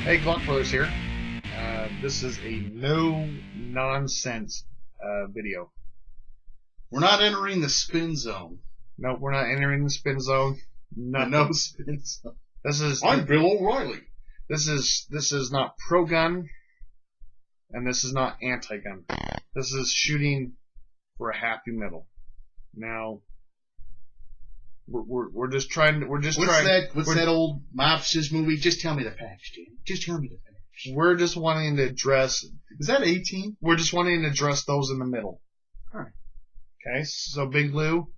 Hey, Glockbrothers here. This is a no-nonsense video. We're not entering the spin zone. No, we're not entering the spin zone. No spin zone. I'm Bill O'Reilly. This is not pro-gun, and this is not anti-gun. This is shooting for a happy middle. Now, we're just trying. What's that old mobsters movie? Just tell me the facts, Jim. Just tell me the facts. We're just wanting to address. Is that 18? We're just wanting to address those in the middle. All right. Okay. So, Big Lou,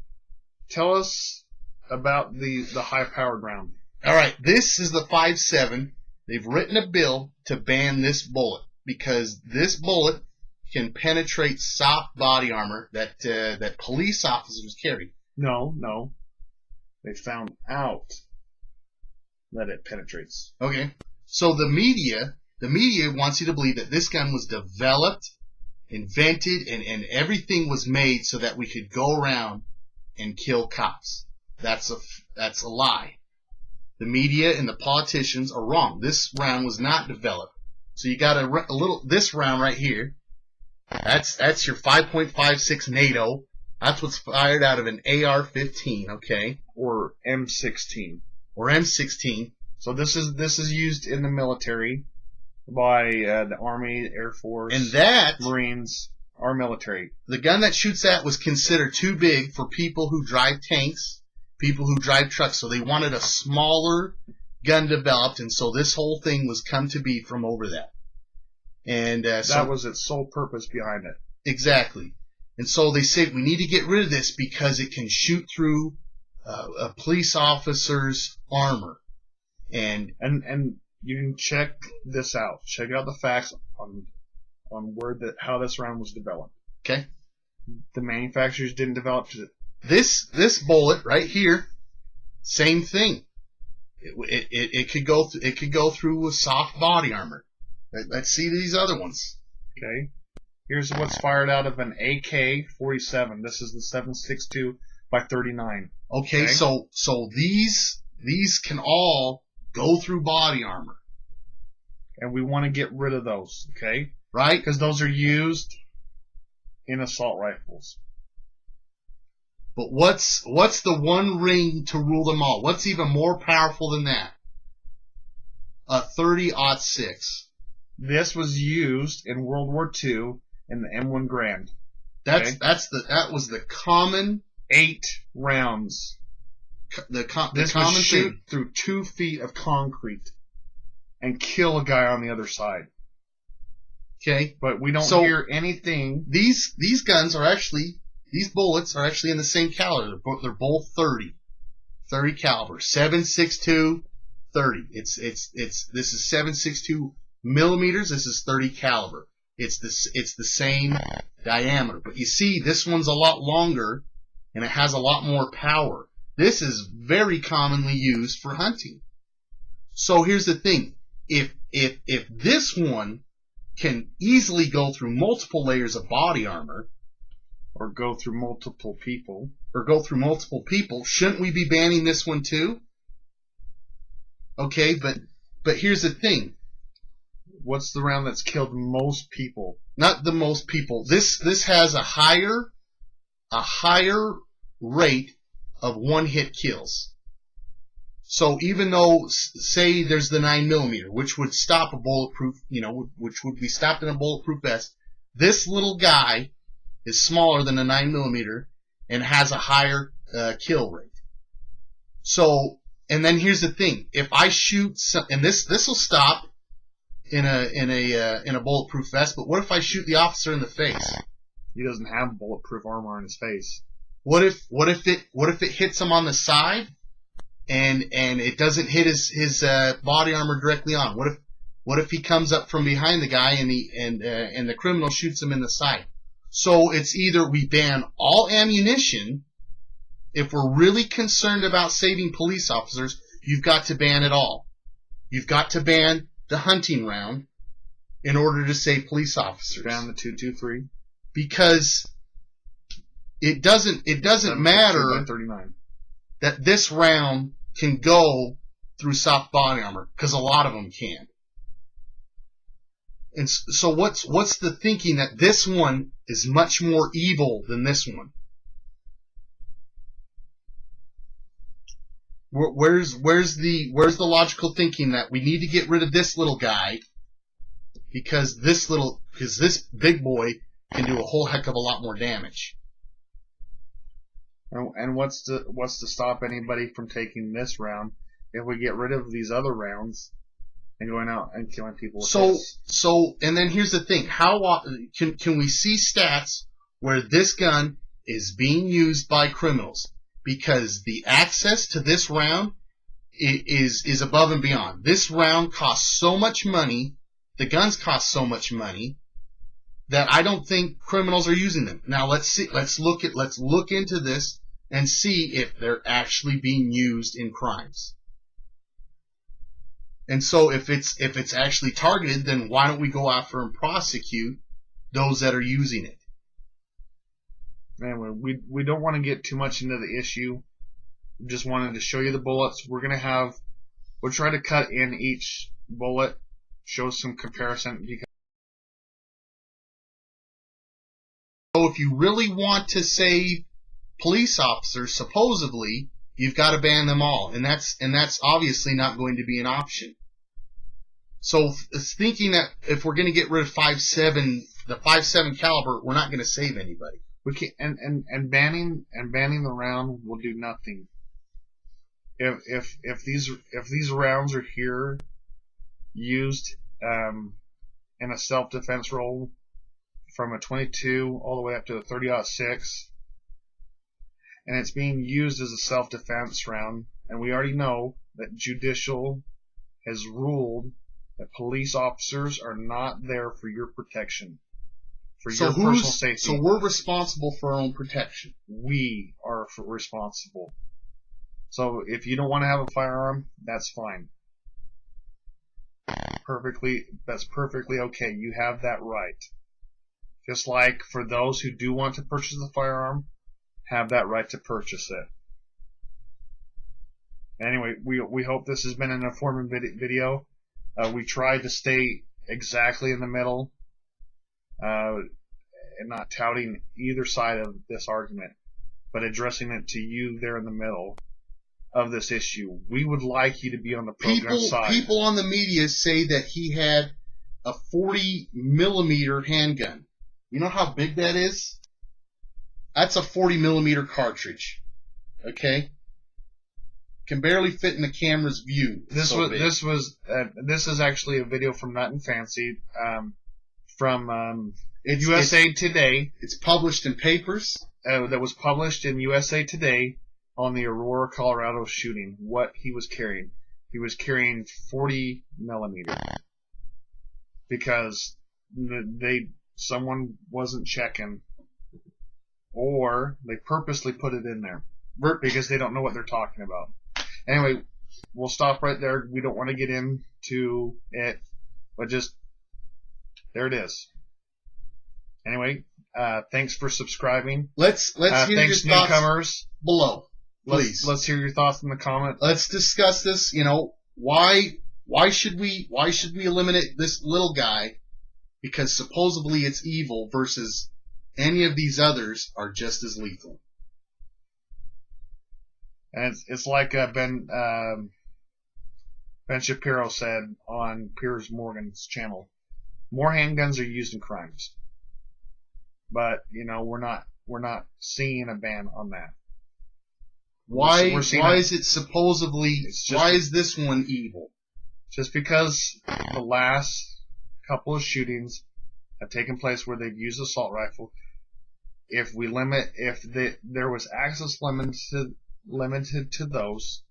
tell us about the high-powered round. All right. This is the 5.7. They've written a bill to ban this bullet because this bullet can penetrate soft body armor that police officers carry. No. They found out that it penetrates. Okay. So the media wants you to believe that this gun was developed, invented, and everything was made so that we could go around and kill cops. That's a lie. The media and the politicians are wrong. This round was not developed. So you got this round right here. That's your 5.56 NATO. That's what's fired out of an AR-15, okay? Or M16. Or M16. So this is used in the military by the Army, Air Force, and Marines, our military. The gun that shoots that was considered too big for people who drive tanks, people who drive trucks. So they wanted a smaller gun developed, and so this whole thing was come to be from over that. And that was its sole purpose behind it. Exactly. And so they said we need to get rid of this because it can shoot through a police officer's armor. And you can check this out. Check out the facts on how this round was developed. Okay. The manufacturers didn't develop it. This bullet right here, same thing. It could go through a soft body armor. Let's see these other ones. Okay. Here's what's fired out of an AK-47. This is the 7.62 by 39. Okay, so these can all go through body armor. And we want to get rid of those, okay? Right? Because those are used in assault rifles. But what's the one ring to rule them all? What's even more powerful than that? A 30-06. This was used in World War II in the M1 Grand. That was the common 8 rounds. This common shoot through 2 feet of concrete and kill a guy on the other side. Okay, but we don't hear anything. These bullets are actually in the same caliber. They're both 30 caliber, 7.62, 30. This is 7.62 millimeters. This is 30 caliber. It's the same diameter, but you see, this one's a lot longer and it has a lot more power. This is very commonly used for hunting. So here's the thing: if this one can easily go through multiple layers of body armor, or go through multiple people, shouldn't we be banning this one too? Okay, but here's the thing. What's the round that's killed most people? Not the most people. This has a higher rate of one-hit kills. So even though, say, there's the 9mm, which would stop a bulletproof, which would be stopped in a bulletproof vest, this little guy is smaller than a 9mm and has a higher kill rate. So, and then here's the thing: if I shoot, and this will stop in a bulletproof vest, but what if I shoot the officer in the face? He doesn't have bulletproof armor on his face. What if it hits him on the side and it doesn't hit his body armor directly on? What if he comes up from behind the guy and the criminal shoots him in the side? So it's either we ban all ammunition. If we're really concerned about saving police officers, you've got to ban it all. You've got to ban the hunting round in order to save police officers. Ban the 223. Because it doesn't matter that this round can go through soft body armor, because a lot of them can. And so what's the thinking that this one is much more evil than this one? Where's the logical thinking that we need to get rid of this little guy because this big boy can do a whole heck of a lot more damage? And what's to stop anybody from taking this round if we get rid of these other rounds and going out and killing people with this? So and then here's the thing: how can we see stats where this gun is being used by criminals? Because the access to this round is above and beyond. This round costs so much money, the guns cost so much money, that I don't think criminals are using them. Now let's look into this and see if they're actually being used in crimes. And so if it's actually targeted, then why don't we go after and prosecute those that are using it? Anyway, we don't want to get too much into the issue. We just wanted to show you the bullets. We'll try to cut in each bullet, show some comparison. So if you really want to save police officers, supposedly, you've got to ban them all, and that's obviously not going to be an option. So thinking that if we're going to get rid of the 5.7 caliber, we're not going to save anybody. We can't, and banning the round will do nothing. If these rounds are here used in a self-defense role from a 22 all the way up to a 30-06, and it's being used as a self-defense round, and we already know that judicial has ruled that police officers are not there for your protection. For your personal safety. So we're responsible for our own protection. We are responsible. So if you don't want to have a firearm, that's fine. That's perfectly okay. You have that right. Just like for those who do want to purchase a firearm, have that right to purchase it. Anyway, we hope this has been an informative video. We tried to stay exactly in the middle. And not touting either side of this argument, but addressing it to you there in the middle of this issue. We would like you to be on the program side. People on the media say that he had a 40 millimeter handgun. You know how big that is? That's a 40 millimeter cartridge. Okay? Can barely fit in the camera's view. This is actually a video from Nut and Fancy, from USA Today. It's published in papers. That was published in USA Today on the Aurora, Colorado shooting. What he was carrying. He was carrying 40 millimeter because someone wasn't checking, or they purposely put it in there because they don't know what they're talking about. Anyway, we'll stop right there. We don't want to get into it, but just there it is. Anyway, thanks for subscribing. Let's hear thanks your newcomers thoughts below, please. Let's hear your thoughts in the comment. Let's discuss this. You know, why should we eliminate this little guy? Because supposedly it's evil versus any of these others are just as lethal. And it's like Ben Shapiro said on Piers Morgan's channel. More handguns are used in crimes. But, you know, we're not seeing a ban on that. Why is it supposedly, why is this one evil? Just because the last couple of shootings have taken place where they've used assault rifle. If there was access limited to those,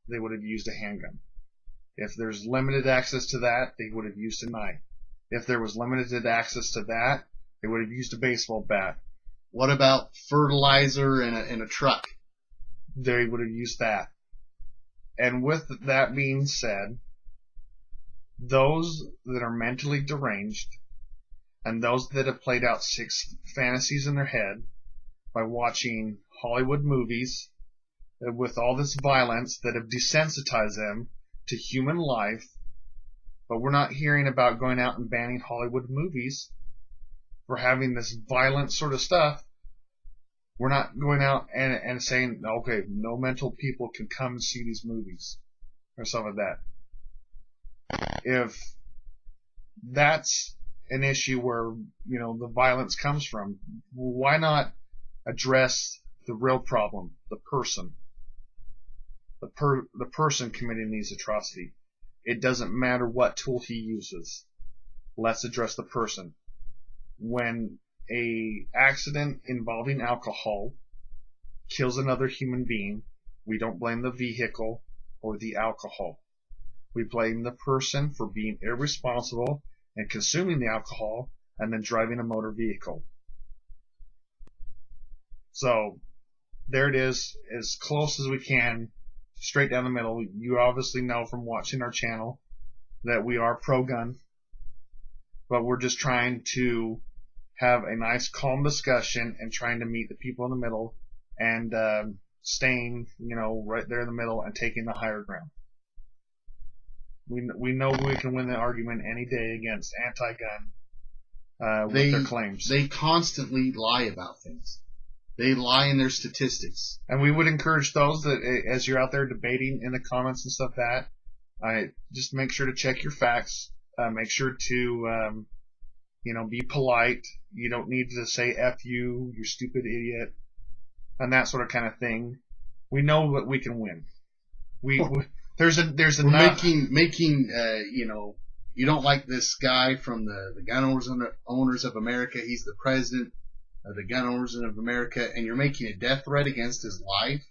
they would have used a handgun. If there's limited access to that, they would have used a knife. If there was limited access to that, they would have used a baseball bat. What about fertilizer in a truck? They would have used that. And with that being said, those that are mentally deranged and those that have played out 6 fantasies in their head by watching Hollywood movies with all this violence that have desensitized them to human life But we're not hearing about going out and banning Hollywood movies for having this violent sort of stuff. We're not going out and saying, okay, no mental people can come and see these movies or something like that. If that's an issue where, you know, the violence comes from, why not address the real problem, the person? The person committing these atrocities. It doesn't matter what tool he uses. Let's address the person. When a accident involving alcohol kills another human being, we don't blame the vehicle or the alcohol. We blame the person for being irresponsible and consuming the alcohol and then driving a motor vehicle. So there it is, as close as we can, straight down the middle. You obviously know from watching our channel that we are pro-gun, but we're just trying to have a nice, calm discussion and trying to meet the people in the middle and staying, you know, right there in the middle and taking the higher ground. We know we can win the argument any day against anti-gun with their claims. They constantly lie about things. They lie in their statistics. And we would encourage those that, as you're out there debating in the comments and stuff, that just make sure to check your facts. Make sure to, you know, be polite. You don't need to say "F you, you stupid idiot," and that sort of kind of thing. We know that we can win. There's a making you know, you don't like this guy from the Gun Owners of America. He's the president of the Gun Owners of America, and you're making a death threat against his life.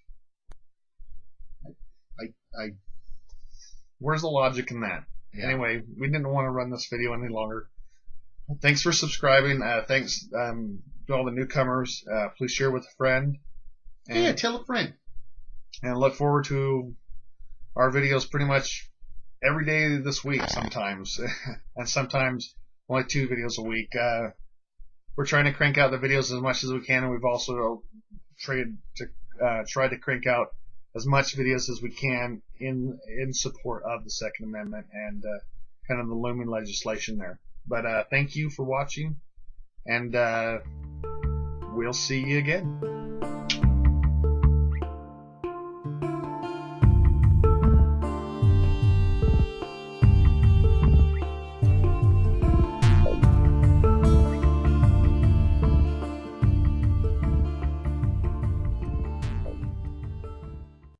Where's the logic in that? Yeah. Anyway, we didn't want to run this video any longer. Thanks for subscribing. Thanks to all the newcomers. Please share with a friend. And, yeah, tell a friend. And look forward to our videos pretty much every day this week sometimes. And sometimes only 2 videos a week. We're trying to crank out the videos as much as we can, and we've also tried to crank out as much videos as we can in support of the Second Amendment and kind of the looming legislation there. But thank you for watching, and we'll see you again.